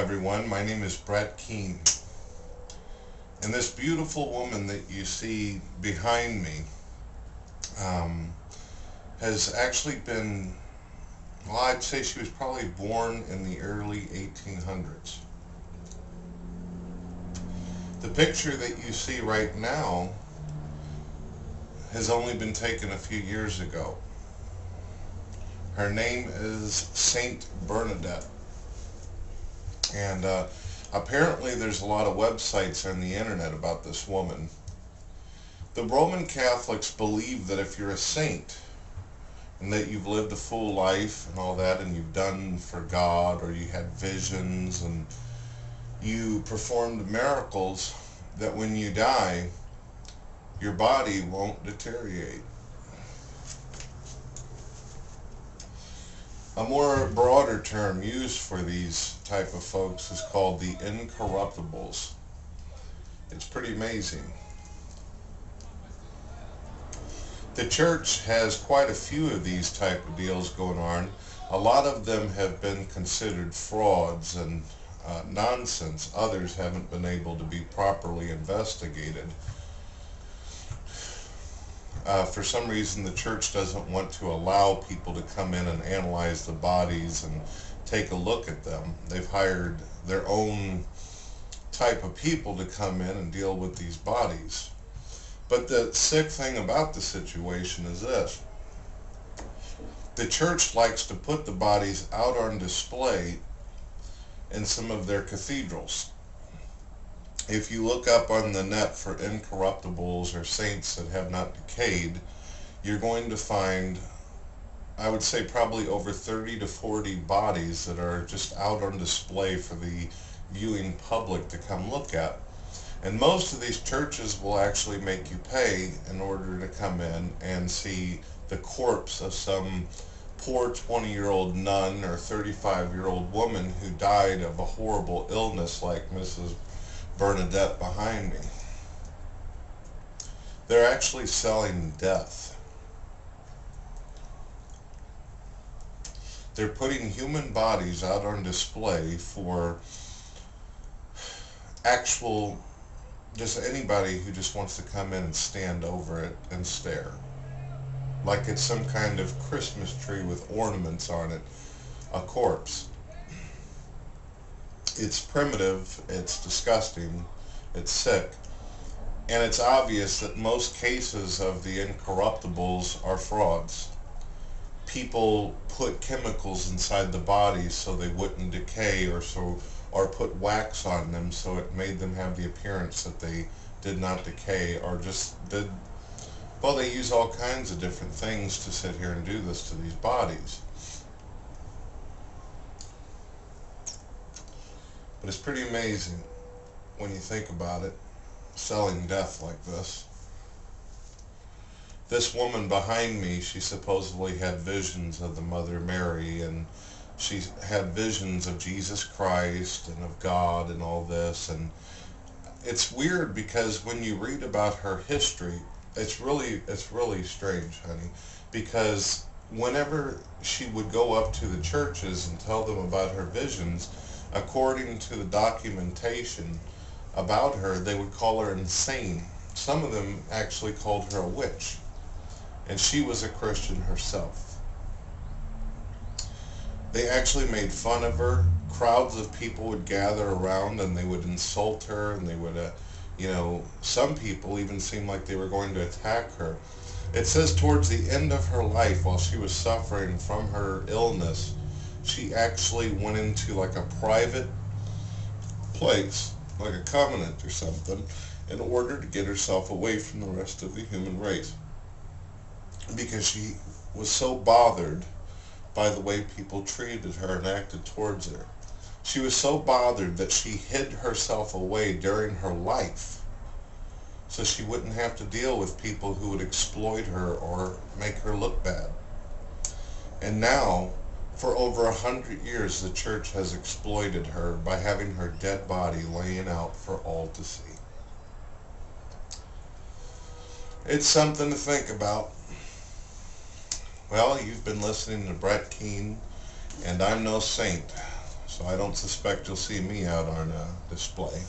everyone. My name is Keane. And this beautiful woman that you see behind me um, has actually been, well, I'd say she was probably born in the early 1800s. The picture that you see right now has only been taken a few years ago. Her name is Saint Bernadette. And apparently there's a lot of websites on the internet about this woman. The Roman Catholics believe that if you're a saint and that you've lived a full life and all that, and you've done for God, or you had visions and you performed miracles, that when you die, your body won't deteriorate. A more broader term used for these type of folks is called the Incorruptibles. It's pretty amazing. The church has quite a few of these type of deals going on. A lot of them have been considered frauds and nonsense. Others haven't been able to be properly investigated. For some reason, the church doesn't want to allow people to come in and analyze the bodies and take a look at them. They've hired their own type of people to come in and deal with these bodies. But the sick thing about the situation is this. The church likes to put the bodies out on display in some of their cathedrals. If you look up on the net for incorruptibles or saints that have not decayed, you're going to find, I would say, probably over 30 to 40 bodies that are just out on display for the viewing public to come look at. And most of these churches will actually make you pay in order to come in and see the corpse of some poor 20-year-old nun or 35-year-old woman who died of a horrible illness like Mrs. Bernadette behind me. They're actually selling death. They're putting human bodies out on display for actual, just anybody who just wants to come in and stand over it and stare. Like it's some kind of Christmas tree with ornaments on it, a corpse. It's primitive, it's disgusting, it's sick, and it's obvious that most cases of the incorruptibles are frauds. People put chemicals inside the bodies so they wouldn't decay, or put wax on them so it made them have the appearance that they did not decay, or they use all kinds of different things to sit here and do this to these bodies. But it's pretty amazing when you think about it, selling death like this. This woman behind me, she supposedly had visions of the Mother Mary, and she had visions of Jesus Christ and of God and all this. And it's weird because when you read about her history, it's really strange, honey, because whenever she would go up to the churches and tell them about her visions, according to the documentation about her, they would call her insane. Some of them actually called her a witch. And she was a Christian herself. They actually made fun of her. Crowds of people would gather around and they would insult her, and they would, some people even seemed like they were going to attack her. It says towards the end of her life, while she was suffering from her illness, she actually went into like a private place, like a convent or something, in order to get herself away from the rest of the human race. Because she was so bothered by the way people treated her and acted towards her. She was so bothered that she hid herself away during her life so she wouldn't have to deal with people who would exploit her or make her look bad. And now, for over 100 years, the church has exploited her by having her dead body laying out for all to see. It's something to think about. Well, you've been listening to Keane, and I'm no saint. So I don't suspect you'll see me out on display.